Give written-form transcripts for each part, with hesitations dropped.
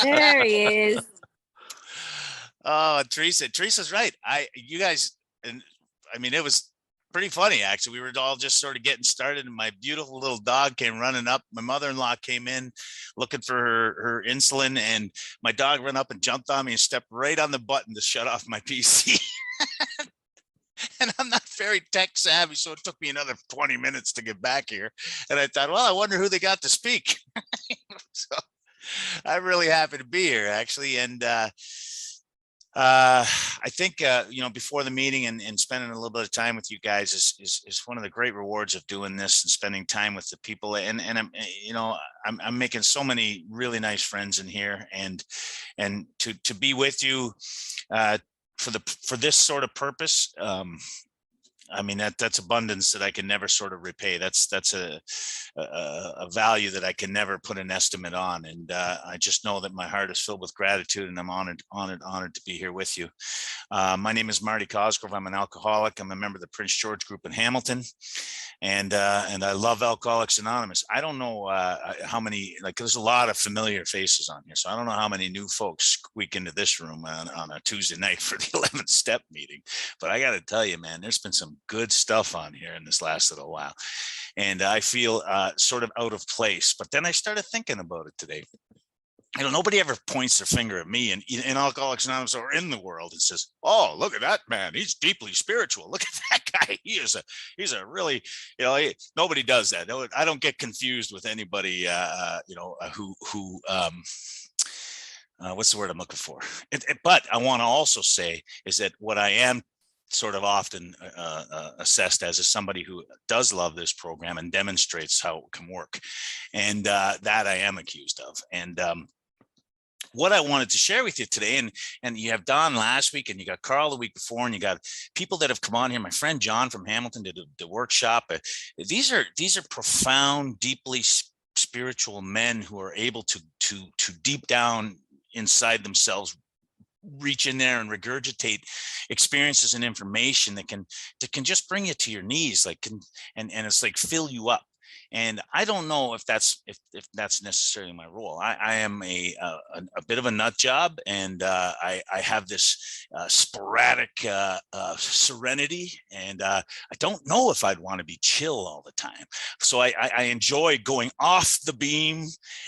There he is. Oh, Teresa's right. You guys, and I mean, it was pretty funny actually. We were all just sort of getting started, and my beautiful little dog came running up. My mother-in-law came in looking for her insulin, and my dog ran up and jumped on me and stepped right on the button to shut off my PC. And I'm not very tech savvy, so it took me another 20 minutes to get back here. And I thought, well, I wonder who they got to speak. So I'm really happy to be here, actually. And I think before the meeting and spending a little bit of time with you guys is one of the great rewards of doing this and spending time with the people. And I'm making so many really nice friends in here, and to be with you for this sort of purpose. I mean, that's abundance that I can never sort of repay. That's a value that I can never put an estimate on. And I just know that my heart is filled with gratitude, and I'm honored to be here with you. My name is Marty Cosgrove. I'm an alcoholic. I'm a member of the Prince George Group in Hamilton, and I love Alcoholics Anonymous. I don't know how many, like, there's a lot of familiar faces on here, so I don't know how many new folks squeak into this room on a Tuesday night for the 11th step meeting. But I got to tell you, man, there's been some good stuff on here in this last little while, and I feel sort of out of place. But then I started thinking about it today. Nobody ever points their finger at me in Alcoholics Anonymous or in the world and says, "Oh, look at that man. He's deeply spiritual. Look at that guy. He's a really, nobody does that. I don't get confused with anybody, who what's the word I'm looking for? But I want to also say is that what I am sort of often assessed as is somebody who does love this program and demonstrates how it can work. And that I am accused of. And what I wanted to share with you today, and you have Don last week, and you got Carl the week before, and you got people that have come on here. My friend John from Hamilton did the workshop. These are profound, deeply spiritual men who are able to deep down inside themselves reach in there and regurgitate experiences and information that can just bring you to your knees, and it's like fill you up. And I don't know if that's necessarily my role. I am a bit of a nut job, and I have this sporadic serenity, and I don't know if I'd want to be chill all the time. So I enjoy going off the beam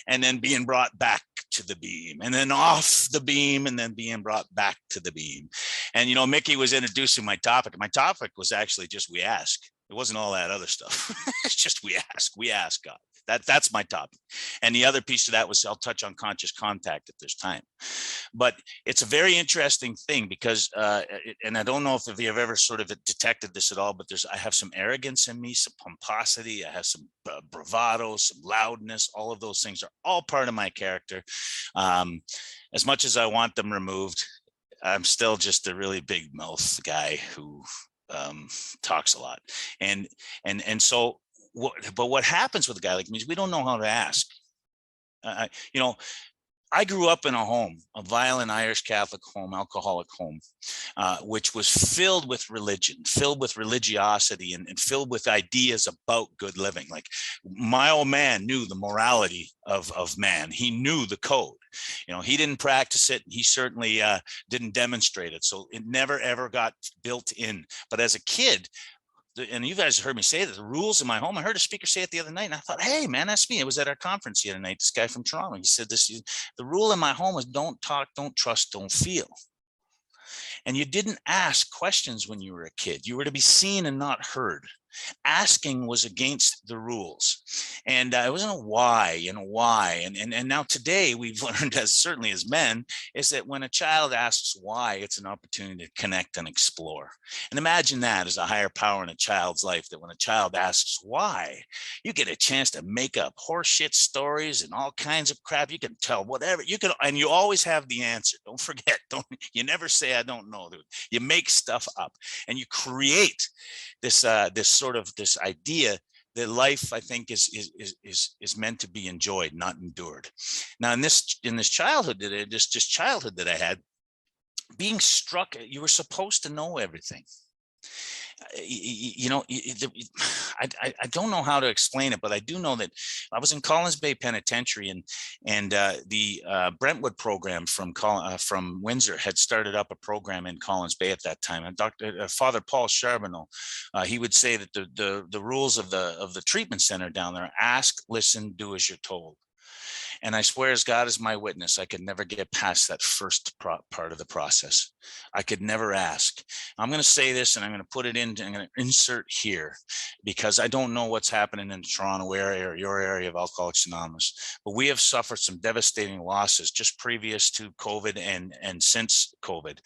and then being brought back to the beam, and then off the beam and then being brought back to the beam. And Mickey was introducing my topic. My topic was actually just we ask. It wasn't all that other stuff. It's just we ask God. That's my topic. And the other piece of that was I'll touch on conscious contact if there's time. But it's a very interesting thing because, and I don't know if you have ever sort of detected this at all, but I have some arrogance in me, some pomposity, I have some bravado, some loudness. All of those things are all part of my character. As much as I want them removed, I'm still just a really big mouth guy who talks a lot, and so what happens with a guy like me is we don't know how to ask. I grew up in a violent Irish Catholic home, alcoholic home, which was filled with religion, filled with religiosity, and filled with ideas about good living. Like my old man knew the morality of man. He knew the code. He didn't practice it. He certainly didn't demonstrate it. So it never, ever got built in. But as a kid, and you guys heard me say that the rules in my home, I heard a speaker say it the other night, and I thought, hey man, that's me. It was at our conference the other night, this guy from Toronto. He said the rule in my home is don't talk, don't trust, don't feel. And you didn't ask questions when you were a kid. You were to be seen and not heard. Asking was against the rules. And it wasn't a why and a why. And now today we've learned, certainly as men, is that when a child asks why, it's an opportunity to connect and explore. And imagine that as a higher power in a child's life, that when a child asks why, you get a chance to make up horseshit stories and all kinds of crap. You can tell whatever you can, and you always have the answer. Don't forget, you never say I don't know. You make stuff up and you create this this idea that life, I think, is meant to be enjoyed, not endured. Now, in this childhood that I had, being struck, you were supposed to know everything. You know, I don't know how to explain it, but I do know that I was in Collins Bay Penitentiary, and the Brentwood program from Windsor had started up a program in Collins Bay at that time. And Father Paul Charbonneau, he would say that the rules of the treatment center down there: ask, listen, do as you're told. And I swear as God is my witness, I could never get past that first part of the process. I could never ask. I'm going to say this, and I'm going to put it in, I'm going to insert here, because I don't know what's happening in the Toronto area or your area of Alcoholics Anonymous, but we have suffered some devastating losses just previous to COVID and since COVID.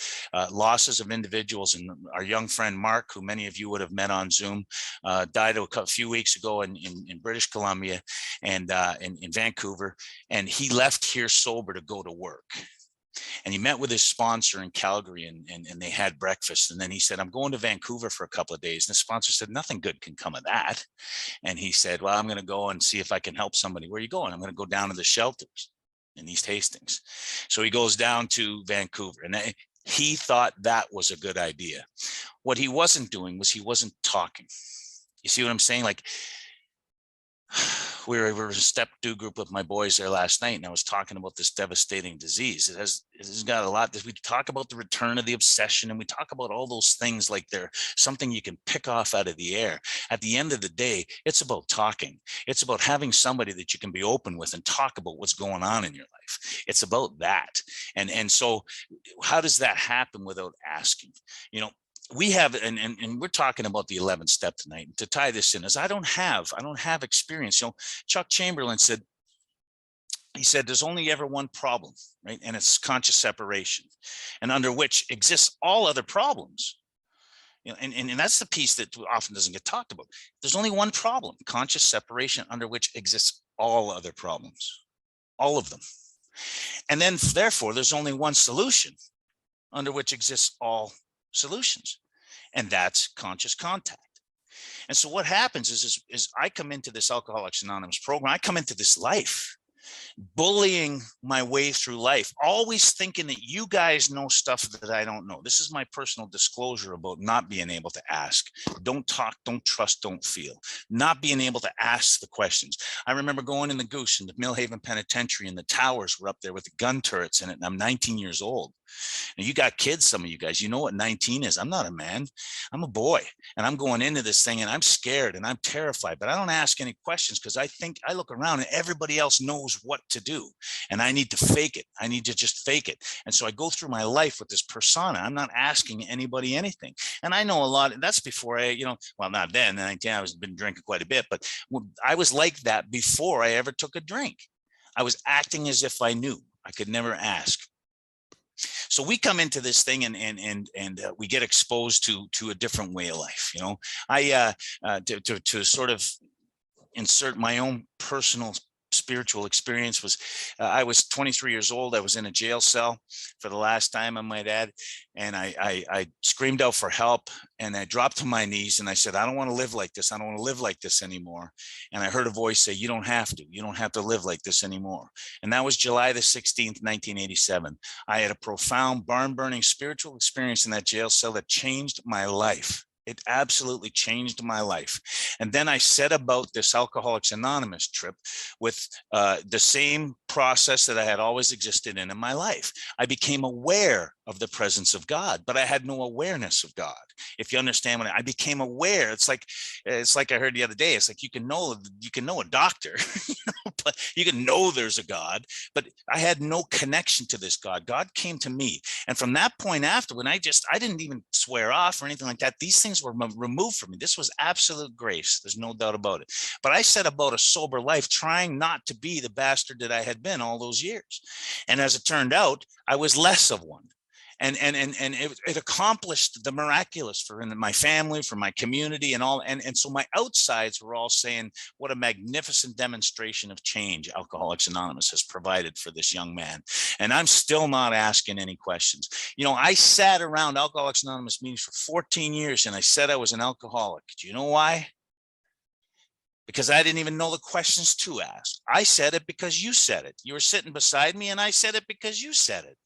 Losses of individuals, and our young friend Mark, who many of you would have met on Zoom, died a few weeks ago in British Columbia and in Vancouver. And he left here sober to go to work. And he met with his sponsor in Calgary, and they had breakfast. And then he said, I'm going to Vancouver for a couple of days. And the sponsor said, nothing good can come of that. And he said, well, I'm going to go and see if I can help somebody. Where are you going? I'm going to go down to the shelters in East Hastings. So he goes down to Vancouver, and he thought that was a good idea. What he wasn't doing was he wasn't talking. You see what I'm saying? Like, we were a step 2 group with my boys there last night, and I was talking about this devastating disease. It has got a lot. We talk about the return of the obsession, and we talk about all those things like they're something you can pick off out of the air. At the end of the day, it's about talking. It's about having somebody that you can be open with and talk about what's going on in your life. It's about that. And so how does that happen without asking? You know, we have, and we're talking about the 11th step tonight. And to tie this in, is I don't have experience. You know, Chuck Chamberlain said, he said, there's only ever one problem, right? And it's conscious separation, and under which exists all other problems. You know, and that's the piece that often doesn't get talked about. There's only one problem: conscious separation, under which exists all other problems, all of them. And then therefore, there's only one solution under which exists all solutions, and that's conscious contact. And so what happens is I come into this Alcoholics Anonymous program, I come into this life bullying my way through life, always thinking that you guys know stuff that I don't know. This is my personal disclosure about not being able to ask. Don't talk, don't trust, don't feel. Not being able to ask the questions. I remember going in the Goose in the Millhaven Penitentiary, and the towers were up there with the gun turrets in it, and I'm 19 years old. And you got kids, some of you guys, you know what 19 is. I'm not a man, I'm a boy, and I'm going into this thing, and I'm scared and I'm terrified, but I don't ask any questions, because I think I look around and everybody else knows what to do, and I need to fake it. I need to just fake it. And so I go through my life with this persona. I'm not asking anybody anything. And I know a lot. That's before I, you know, well, not then. I was been drinking quite a bit, but I was like that before I ever took a drink. I was acting as if I knew. I could never ask. So we come into this thing, and we get exposed to a different way of life. You know, to sort of insert my own personal spiritual experience was, I was 23 years old. I was in a jail cell for the last time, I might add, and I screamed out for help, and I dropped to my knees, and I said, I don't want to live like this. I don't want to live like this anymore. And I heard a voice say, you don't have to live like this anymore. And that was July the 16th, 1987. I had a profound barn burning spiritual experience in that jail cell that changed my life. It absolutely changed my life. And then I set about this Alcoholics Anonymous trip with the same process that I had always existed in my life. I became aware of the presence of God, but I had no awareness of God. If you understand what I became aware, it's like I heard the other day. It's like you can know a doctor, but you can know there's a God, but I had no connection to this God. God came to me, and from that point after, when I didn't even swear off or anything like that. These things were removed from me. This was absolute grace. There's no doubt about it. But I set about a sober life, trying not to be the bastard that I had been all those years. And as it turned out, I was less of one. And it accomplished the miraculous for my family, for my community, and all. And so my outsides were all saying, what a magnificent demonstration of change Alcoholics Anonymous has provided for this young man. And I'm still not asking any questions. You know, I sat around Alcoholics Anonymous meetings for 14 years, and I said I was an alcoholic. Do you know why? Because I didn't even know the questions to ask. I said it because you said it. You were sitting beside me, and I said it because you said it.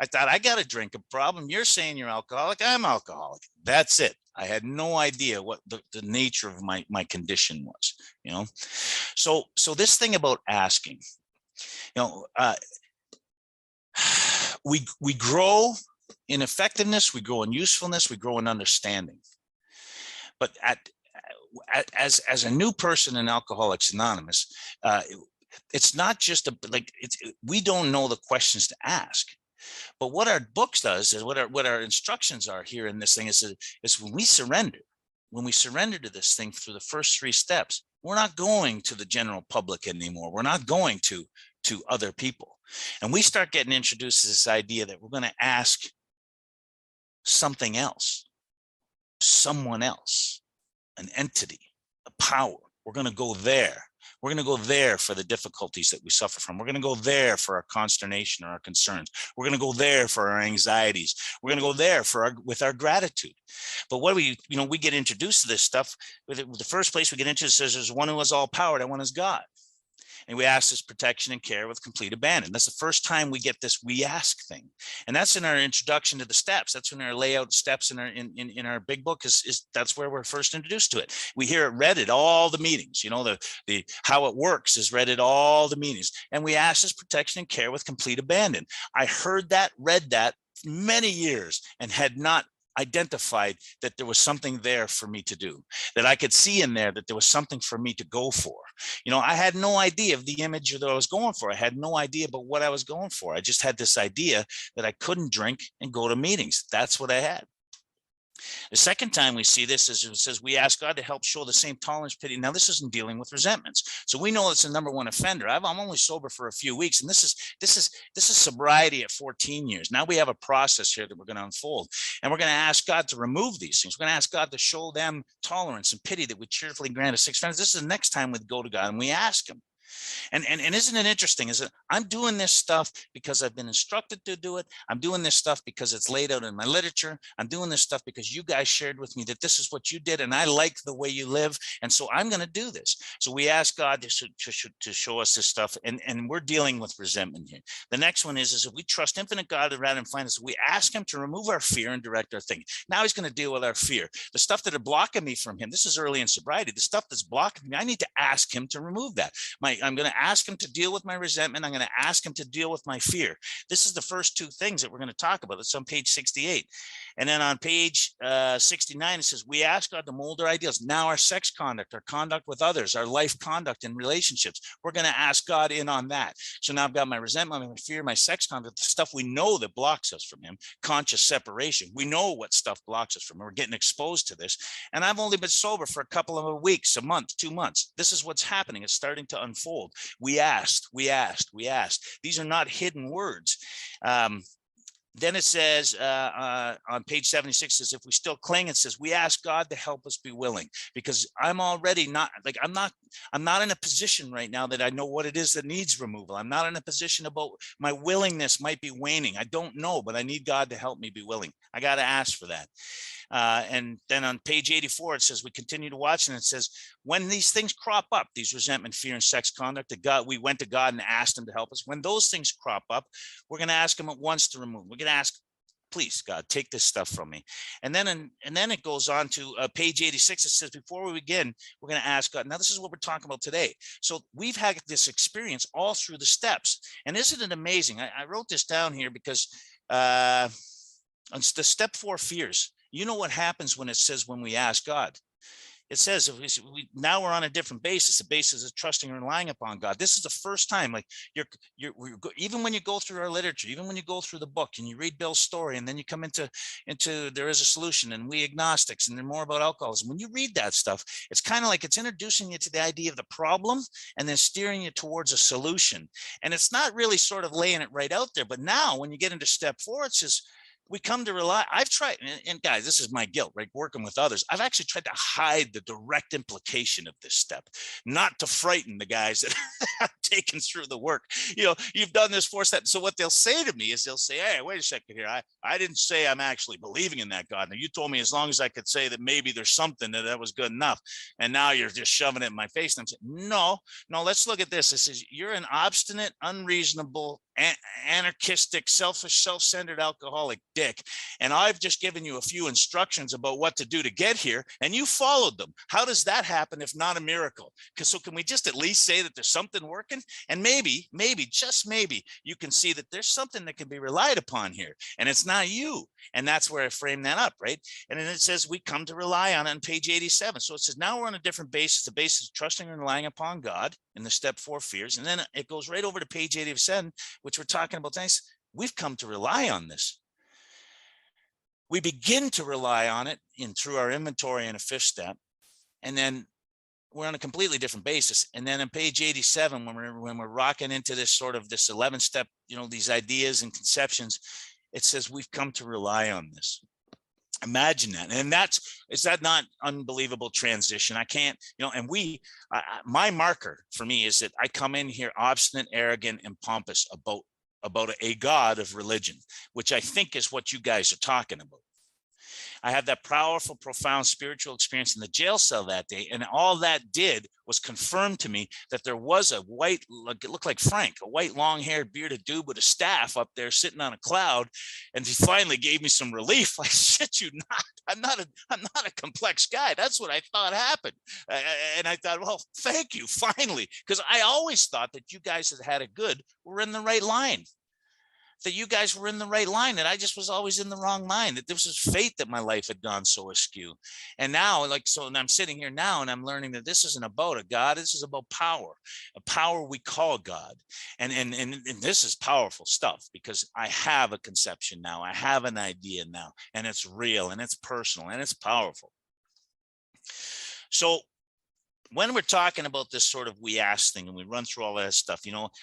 I thought, I got a drinking problem. You're saying you're alcoholic. I'm alcoholic. That's it. I had no idea what the nature of my condition was, you know? So this thing about asking, you know, we grow in effectiveness, we grow in usefulness, we grow in understanding. But as a new person in Alcoholics Anonymous, it's not just we don't know the questions to ask. But what our books does is what our instructions are here in this thing is when we surrender to this thing through the first 3 steps, we're not going to the general public anymore. We're not going to other people. And we start getting introduced to this idea that we're going to ask something else, someone else, an entity, a power. We're going to go there. We're going to go there for the difficulties that we suffer from. We're going to go there for our consternation or our concerns. We're going to go there for our anxieties. We're going to go there with our gratitude. But what we get introduced to this stuff. The first place we get into says there's one who has all power. That one is God. And we ask this protection and care with complete abandon. That's the first time we get this we ask thing. And that's in our introduction to the steps. That's in our layout steps in our big book is that's where we're first introduced to it. We hear it read at all the meetings, the how it works is read at all the meetings. And we ask this protection and care with complete abandon. I heard that, read that many years and had not identified that there was something there for me to do, that I could see in there that there was something for me to go for. I had no idea of the image that I was going for. I had no idea about what I was going for. I just had this idea that I couldn't drink and go to meetings. That's what I had. The second time we see this is it says we ask God to help show the same tolerance, pity. Now this isn't dealing with resentments, so we know it's a number one offender. I'm only sober for a few weeks, and this is sobriety at 14 years. Now we have a process here that we're going to unfold, and we're going to ask God to remove these things. We're going to ask God to show them tolerance and pity that we cheerfully grant us 6 times. This is the next time we go to God and we ask Him. And isn't it interesting? Is that I'm doing this stuff because I've been instructed to do it. I'm doing this stuff because it's laid out in my literature. I'm doing this stuff because you guys shared with me that this is what you did, and I like the way you live, and so I'm going to do this. So we ask God to show us this stuff, and we're dealing with resentment here. The next one is if we trust infinite God rather than find us, we ask Him to remove our fear and direct our thinking. Now He's going to deal with our fear, the stuff that are blocking me from Him. This is early in sobriety. The stuff that's blocking me, I need to ask Him to remove that. I'm going to ask Him to deal with my resentment. I'm going to ask Him to deal with my fear. This is the first 2 things that we're going to talk about. It's on page 68. And then on page 69, it says, we ask God to mold our ideals. Now our sex conduct, our conduct with others, our life conduct in relationships, we're going to ask God in on that. So now I've got my resentment, my fear, my sex conduct, the stuff we know that blocks us from Him, conscious separation. We know what stuff blocks us from Him. We're getting exposed to this. And I've only been sober for a couple of weeks, a month, 2 months. This is what's happening. It's starting to unfold. We asked. These are not hidden words. Then it says on page 76, says, if we still cling, it says, we ask God to help us be willing, because I'm already not like, I'm not in a position right now that I know what it is that needs removal. I'm not in a position about my willingness might be waning. I don't know, but I need God to help me be willing. I got to ask for that. And then on page 84, it says, we continue to watch, and it says, when these things crop up, these resentment, fear, and sex conduct, that God, we went to God and asked Him to help us. When those things crop up, we're going to ask Him at once to remove. We're going to ask, please, God, take this stuff from me. And then it goes on to page 86. It says, before we begin, we're going to ask God. Now, this is what we're talking about today. So we've had this experience all through the steps. And isn't it amazing? I wrote this down here because on the step 4 fears, you know what happens when it says when we ask God? It says now we're on a different basis. The basis of trusting and relying upon God. This is the first time, like you're even when you go through our literature, even when you go through the book and you read Bill's story, and then you come into there is a solution, and we agnostics, and they're more about alcoholism. When you read that stuff, it's kind of like it's introducing you to the idea of the problem and then steering you towards a solution. And it's not really sort of laying it right out there. But now when you get into step 4, it says, we come to rely. I've tried, and guys, this is my guilt, right? Working with others. I've actually tried to hide the direct implication of this step, not to frighten the guys that have taken through the work. You've done this 4 steps. So what they'll say to me is they'll say, hey, wait a second here. I didn't say I'm actually believing in that God. Now you told me as long as I could say that maybe there's something that was good enough. And now you're just shoving it in my face. And I'm saying, no, let's look at this. It says, you're an obstinate, unreasonable, anarchistic, selfish, self-centered alcoholic dick, and I've just given you a few instructions about what to do to get here, and you followed them. How does that happen if not a miracle? Because so can we just at least say that there's something working? And maybe, just maybe, you can see that there's something that can be relied upon here, and it's not you. And that's where I frame that up, right? And then it says we come to rely on it on page 87. So it says now we're on a different basis, the basis of trusting and relying upon God in the step 4 fears. And then it goes right over to page 87, which we're talking about things. We've come to rely on this. We begin to rely on it through our inventory and a fifth step. And then we're on a completely different basis. And then on page 87, when we're rocking into this sort of this 11 step, these ideas and conceptions, it says we've come to rely on this. Imagine that. And is that not unbelievable transition? I can't, and my marker for me is that I come in here obstinate, arrogant, and pompous about a God of religion, which I think is what you guys are talking about. I had that powerful, profound spiritual experience in the jail cell that day. And all that did was confirm to me that there was a white, it looked like Frank, a white, long-haired, bearded dude with a staff up there sitting on a cloud. And he finally gave me some relief. Like, shit, you not. I'm not a complex guy. That's what I thought happened. And I thought, well, thank you, finally. Because I always thought that you guys that had it good were in the right line. That you guys were in the right line, that I just was always in the wrong line, that this was fate that my life had gone so askew. And now, and I'm sitting here now and I'm learning that this isn't about a God, this is about power, a power we call God. And this is powerful stuff because I have a conception now, I have an idea now, and it's real and it's personal and it's powerful. So when we're talking about this sort of we ask thing and we run through all that stuff,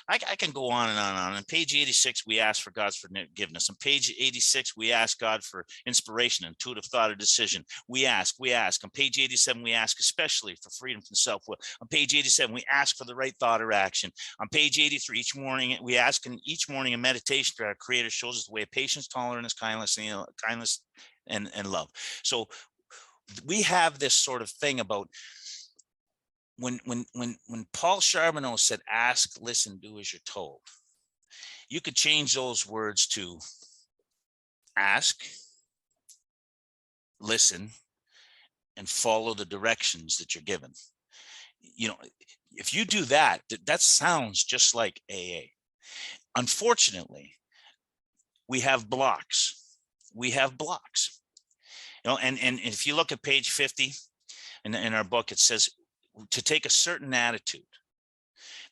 I can go on and on and on. On page 86, we ask for God's forgiveness. On page 86, we ask God for inspiration, intuitive thought, or decision. We ask. On page 87, we ask especially for freedom from self-will. On page 87, we ask for the right thought or action. On page 83, each morning, we ask in each morning a meditation that our Creator shows us the way of patience, tolerance, kindness, and love. So we have this sort of thing about when Paul Charbonneau said, ask, listen, do as you're told, you could change those words to ask, listen, and follow the directions that you're given. If you do that, that sounds just like AA. Unfortunately, we have blocks. And if you look at page 50 in our book, it says, to take a certain attitude,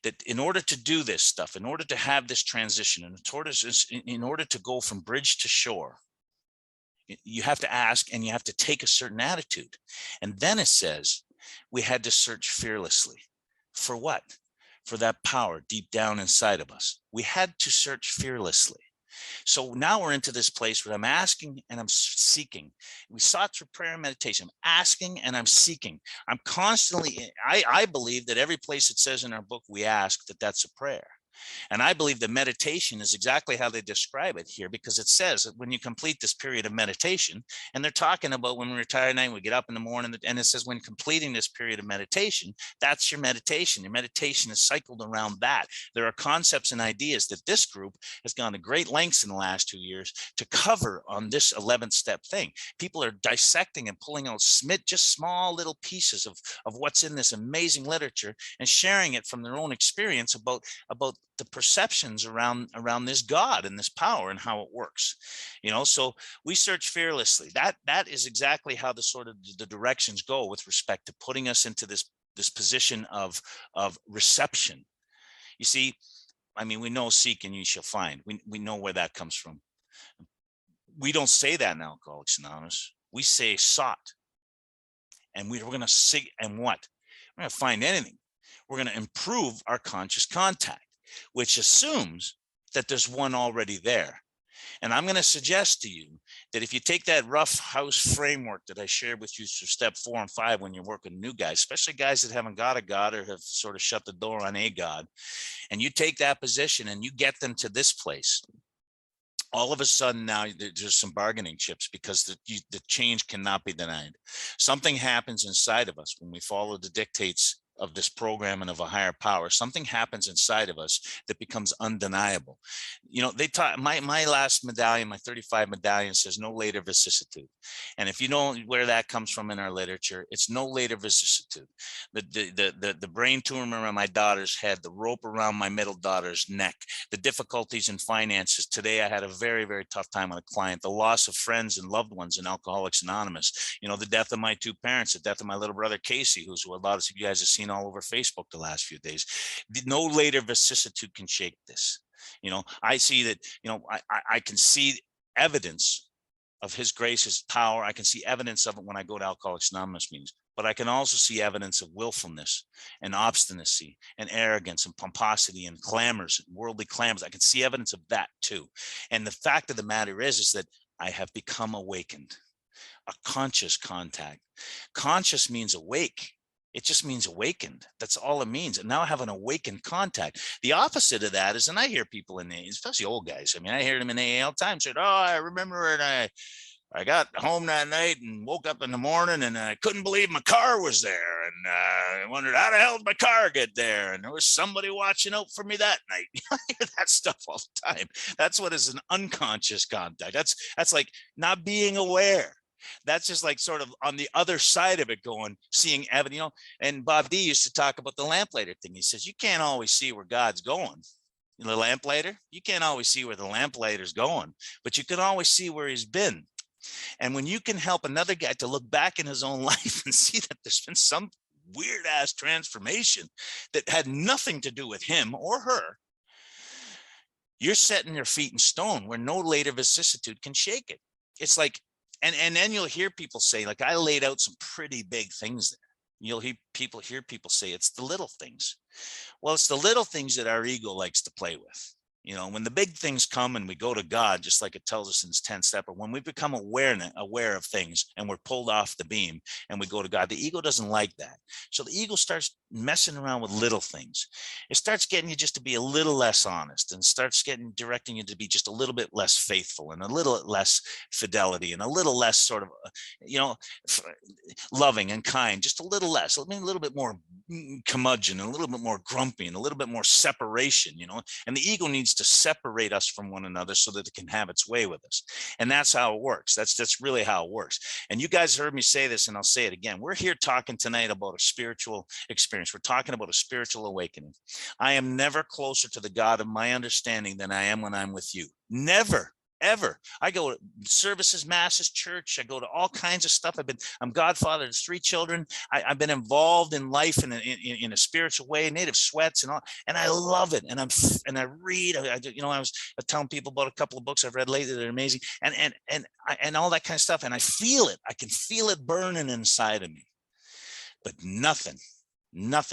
that in order to do this stuff, in order to have this transition, and in order to go from bridge to shore, you have to ask and you have to take a certain attitude. And then it says we had to search fearlessly. For what? For that power deep down inside of us. We had to search fearlessly. So now we're into this place where I'm asking and I'm seeking. We sought through prayer and meditation. I'm asking and I'm seeking. I'm constantly, I believe that every place it says in our book, we ask, that's a prayer. And I believe that meditation is exactly how they describe it here, because it says that when you complete this period of meditation, and they're talking about when we retire at night, we get up in the morning, and it says when completing this period of meditation, that's your meditation. Your meditation is cycled around that. There are concepts and ideas that this group has gone to great lengths in the last 2 years to cover on this 11th step thing. People are dissecting and pulling out just small little pieces of what's in this amazing literature and sharing it from their own experience about the perceptions around this God and this power and how it works. So we search fearlessly. That is exactly how the sort of the directions go with respect to putting us into this position of reception. You see, we know seek and you shall find. We know where that comes from. We don't say that in Alcoholics Anonymous. We say sought. And we're going to seek, and what? We're going to find anything. We're going to improve our conscious contact, which assumes that there's one already there. And I'm going to suggest to you that if you take that rough house framework that I shared with you for step 4 and 5 when you're working with new guys, especially guys that haven't got a God or have sort of shut the door on a God, and you take that position and you get them to this place, all of a sudden now there's some bargaining chips, because the change cannot be denied. Something happens inside of us when we follow the dictates of this program and of a higher power, something happens inside of us that becomes undeniable. You know, they taught my last medallion, my 35 medallion, says no later vicissitude. And if you know where that comes from in our literature, it's no later vicissitude. The brain tumor around my daughter's head, the rope around my middle daughter's neck, the difficulties in finances. Today, I had a very, very tough time with a client, the loss of friends and loved ones in Alcoholics Anonymous, you know, the death of my two parents, the death of my little brother, Casey, who's a lot of you guys have seen all over Facebook the last few days. No later vicissitude can shake this. You know, I see that, you know, I can see evidence of his grace, his power. I can see evidence of it when I go to Alcoholics Anonymous meetings, but I can also see evidence of willfulness and obstinacy and arrogance and pomposity and clamors, and worldly clamors. I can see evidence of that too. And the fact of the matter is that I have become awakened, a conscious contact. Conscious means awake. It just means awakened. That's all it means. And now I have an awakened contact. The opposite of that is, and I hear people in the, especially old guys, I mean, I hear them in AA all the time, said, oh, I remember when I got home that night and woke up in the morning and I couldn't believe my car was there. And I wondered, how the hell did my car get there? And there was somebody watching out for me that night. I hear that stuff all the time. That's what is an unconscious contact. That's like not being aware. That's just like sort of on the other side of it going, seeing evidence, you know. And Bob D used to talk about the lamplighter thing. He says, you can't always see where God's going. The lamplighter, you can't always see where the lamplighter's going, but you can always see where he's been. And when you can help another guy to look back in his own life and see that there's been some weird ass transformation that had nothing to do with him or her, you're setting your feet in stone where no later vicissitude can shake it. It's like, and then you'll hear people say, like, I laid out some pretty big things there. You'll hear people say it's the little things. Well, it's the little things that our ego likes to play with. You know, when the big things come and we go to God, just like it tells us in this 10th step, or when we become aware of things and we're pulled off the beam and we go to God, the ego doesn't like that. So the ego starts messing around with little things. It starts getting you just to be a little less honest, and starts directing you to be just a little bit less faithful and a little less fidelity and a little less sort of, you know, loving and kind, just a little less, I mean, a little bit more curmudgeon, a little bit more grumpy, and a little bit more separation, you know. And the ego needs to separate us from one another so that it can have its way with us. And that's how it works. That's really how it works. And you guys heard me say this, and I'll say it again. We're here talking tonight about a spiritual experience. We're talking about a spiritual awakening. I am never closer to the God of my understanding than I am when I'm with you. Never. Ever. I go to services, masses, church. I go to all kinds of stuff. I'm godfather to 3 children. I've been involved in life in a spiritual way, native sweats and all, and I love it. And I read. You know, I was telling people about a couple of books I've read lately that are amazing, and all that kind of stuff. And I feel it. I can feel it burning inside of me. But nothing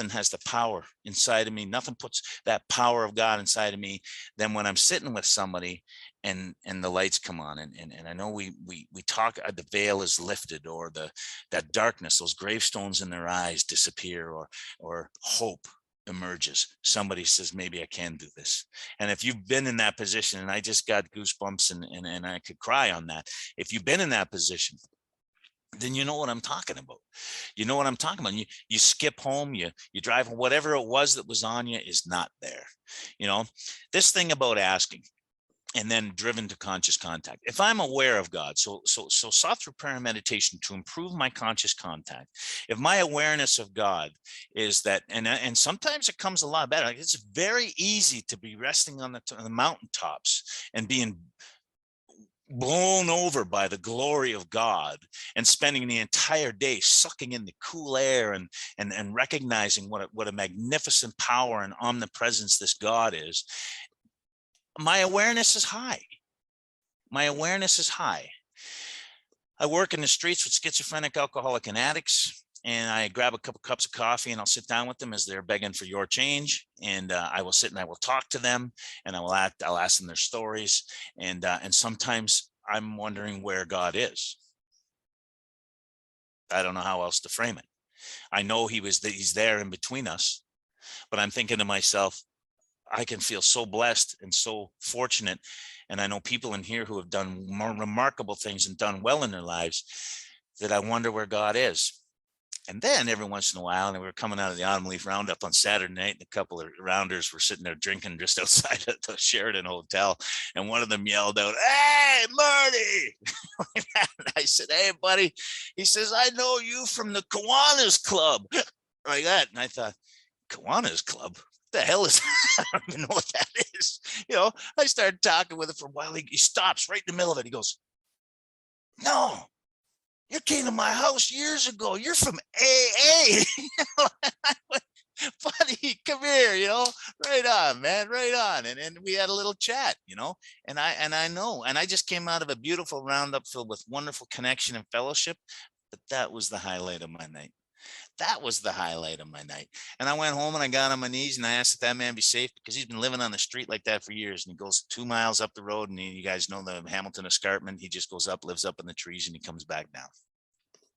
has the power inside of me. Nothing puts that power of God inside of me than when I'm sitting with somebody and the lights come on, and I know we talk, the veil is lifted, or that darkness, those gravestones in their eyes disappear, or hope emerges. Somebody says, maybe I can do this. And if you've been in that position, and I just got goosebumps and I could cry on that. If you've been in that position, then you know what I'm talking about. You know what I'm talking about. You skip home, you drive, whatever it was that was on you is not there. You know, this thing about asking and then driven to conscious contact. If I'm aware of God, so sought through prayer and meditation to improve my conscious contact. If my awareness of God is that, and sometimes it comes a lot better. Like, it's very easy to be resting on the mountaintops and being blown over by the glory of God and spending the entire day sucking in the cool air and recognizing what a magnificent power and omnipresence this God is. My awareness is high. My awareness is high. I work in the streets with schizophrenic, alcoholic, and addicts, and I grab a couple cups of coffee and I'll sit down with them as they're begging for your change. And I will sit and I will talk to them, and I'll ask them their stories. And sometimes I'm wondering where God is. I don't know how else to frame it. I know he's there in between us, but I'm thinking to myself, I can feel so blessed and so fortunate. And I know people in here who have done more remarkable things and done well in their lives, that I wonder where God is. And then every once in a while, and we were coming out of the Autumn Leaf Roundup on Saturday night, and a couple of rounders were sitting there drinking just outside of the Sheraton Hotel. And one of them yelled out, "Hey, Marty!" And I said, "Hey, buddy." He says, "I know you from the Kiwanis Club." Like that. And I thought, Kiwanis Club? What the hell is that? I don't even know what that is. I started talking with him for a while. He stops right in the middle of it. He goes, "No, you came to my house years ago. You're from AA." "Buddy, come here, right on, man, right on." And we had a little chat, and I just came out of a beautiful roundup filled with wonderful connection and fellowship. But that was the highlight of my night. That was the highlight of my night. And I went home and I got on my knees and I asked that man be safe, because he's been living on the street like that for years. And he goes 2 miles up the road, and you guys know the Hamilton escarpment. He just goes up, lives up in the trees, and he comes back down.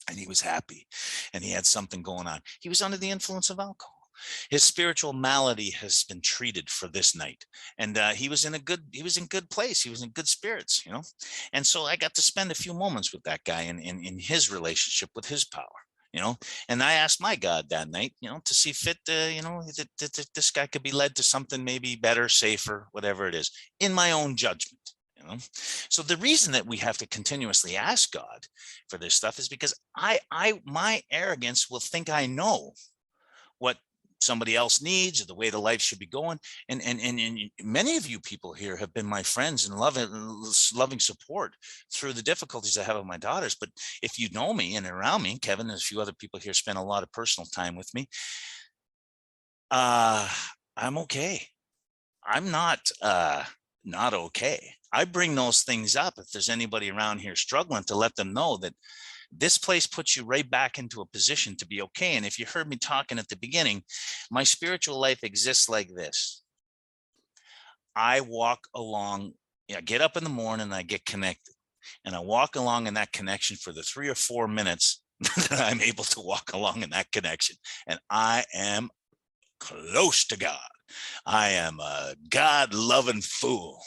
And he was happy, and he had something going on. He was under the influence of alcohol. His spiritual malady has been treated for this night, and he was in good place. He was in good spirits, And so I got to spend a few moments with that guy in his relationship with his power. And I asked my God that night, to see fit, that this guy could be led to something maybe better, safer, whatever it is, in my own judgment. So the reason that we have to continuously ask God for this stuff is because my arrogance will think I know what somebody else needs or the way the life should be going. And many of you people here have been my friends and loving support through the difficulties I have with my daughters. But if you know me and around me, Kevin and a few other people here spend a lot of personal time with me. I'm okay. I'm not okay. I bring those things up if there's anybody around here struggling, to let them know that this place puts you right back into a position to be okay. And if you heard me talking at the beginning, my spiritual life exists like this. I walk along, I get up in the morning and I get connected, and I walk along in that connection for the 3 or 4 minutes that I'm able to walk along in that connection. And I am close to God. I am a God-loving fool.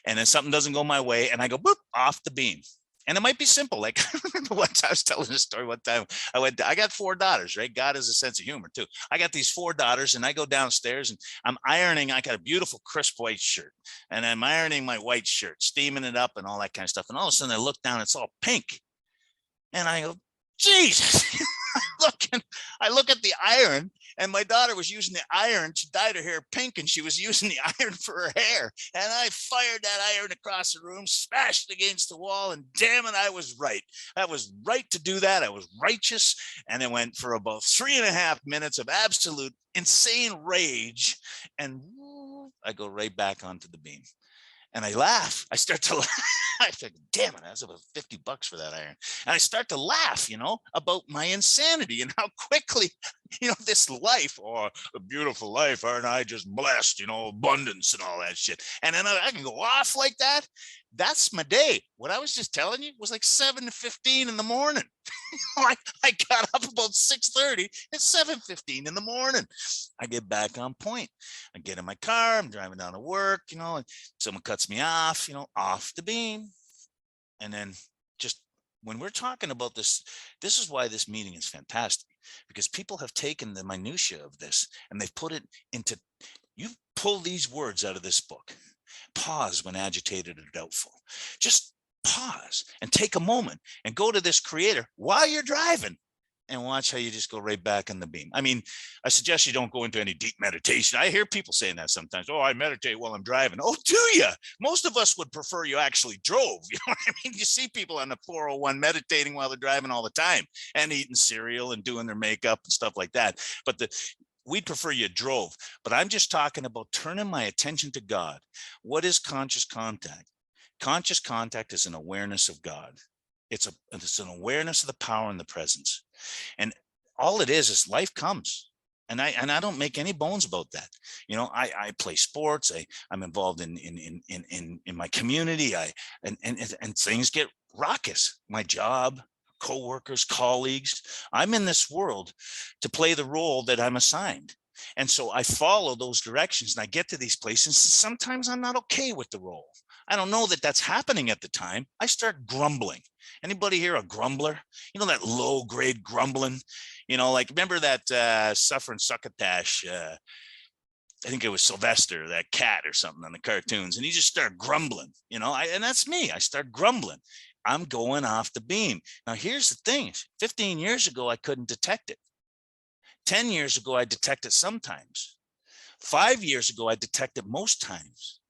And then something doesn't go my way, and I go boop, off the beam. And it might be simple. Like, I remember one time I was telling a story one time. I got 4 daughters, right? God has a sense of humor too. I got these 4 daughters, and I go downstairs and I'm ironing. I got a beautiful crisp white shirt, and I'm ironing my white shirt, steaming it up and all that kind of stuff. And all of a sudden I look down, it's all pink. And I go, Jesus. I look at the iron, and my daughter was using the iron. She dyed her hair pink, and she was using the iron for her hair. And I fired that iron across the room, smashed against the wall, and damn it, I was right. I was right to do that. I was righteous. And it went for about 3.5 minutes of absolute insane rage. And I go right back onto the beam. And I laugh. I start to laugh. I think, damn it, that's about $50 for that iron. And I start to laugh, about my insanity and how quickly, this life, a beautiful life, aren't I just blessed, abundance and all that shit. And then I can go off like that. That's my day. What I was just telling you was like 7:15 in the morning. I got up about 6:30. It's 7:15 in the morning. I get back on point. I get in my car. I'm driving down to work, and someone cuts me off, off the beam. And then just when we're talking about this is why this meeting is fantastic, because people have taken the minutia of this and they've put it into, you pull these words out of this book. Pause when agitated or doubtful. Just pause and take a moment and go to this creator while you're driving and watch how you just go right back on the beam. I mean, I suggest you don't go into any deep meditation. I hear people saying that sometimes. Oh, I meditate while I'm driving. Oh, do you? Most of us would prefer you actually drove. You know what I mean? You see people on the 401 meditating while they're driving all the time and eating cereal and doing their makeup and stuff like that. But we'd prefer you drove. But I'm just talking about turning my attention to God. What is conscious contact? Conscious contact is an awareness of God. It's an awareness of the power and the presence. And all it is life comes. And I don't make any bones about that. I play sports. I'm involved in my community. And things get raucous. My job, coworkers, colleagues. I'm in this world to play the role that I'm assigned. And so I follow those directions and I get to these places. Sometimes I'm not okay with the role. I don't know that that's happening at the time. I start grumbling. Anybody here a grumbler? That low grade grumbling, You know, like remember that suffering succotash, I think it was Sylvester, that cat or something on the cartoons, and he just started grumbling, you know, and that's me. I start grumbling. I'm going off the beam. Now, here's the thing. 15 years ago, I couldn't detect it. 10 years ago, I detect it sometimes. 5 years ago, I detect it most times.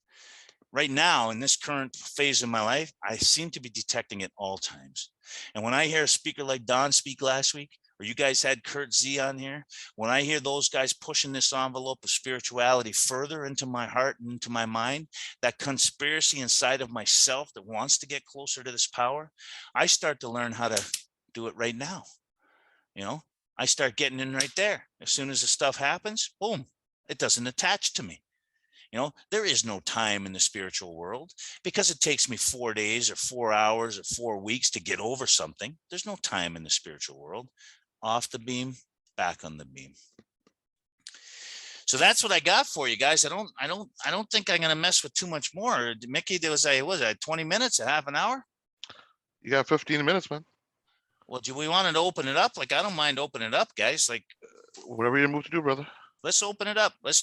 Right now, in this current phase of my life, I seem to be detecting it all times. And when I hear a speaker like Don speak last week, or you guys had Kurt Z on here, when I hear those guys pushing this envelope of spirituality further into my heart and into my mind, that conspiracy inside of myself that wants to get closer to this power, I start to learn how to do it right now. You know, I start getting in right there. As soon as the stuff happens, boom, it doesn't attach to me. You know, there is no time in the spiritual world because it takes me 4 days or 4 hours or 4 weeks to get over something. There's no time in the spiritual world. Off the beam, back on the beam. So that's what I got for you guys. I don't think I'm gonna mess with too much more. Mickey, there was 20 minutes, a half an hour? You got 15 minutes, man. Well, do we want to open it up? Like, I don't mind opening it up, guys. Like, Whatever you're moved to do, brother. let's open it up. Let's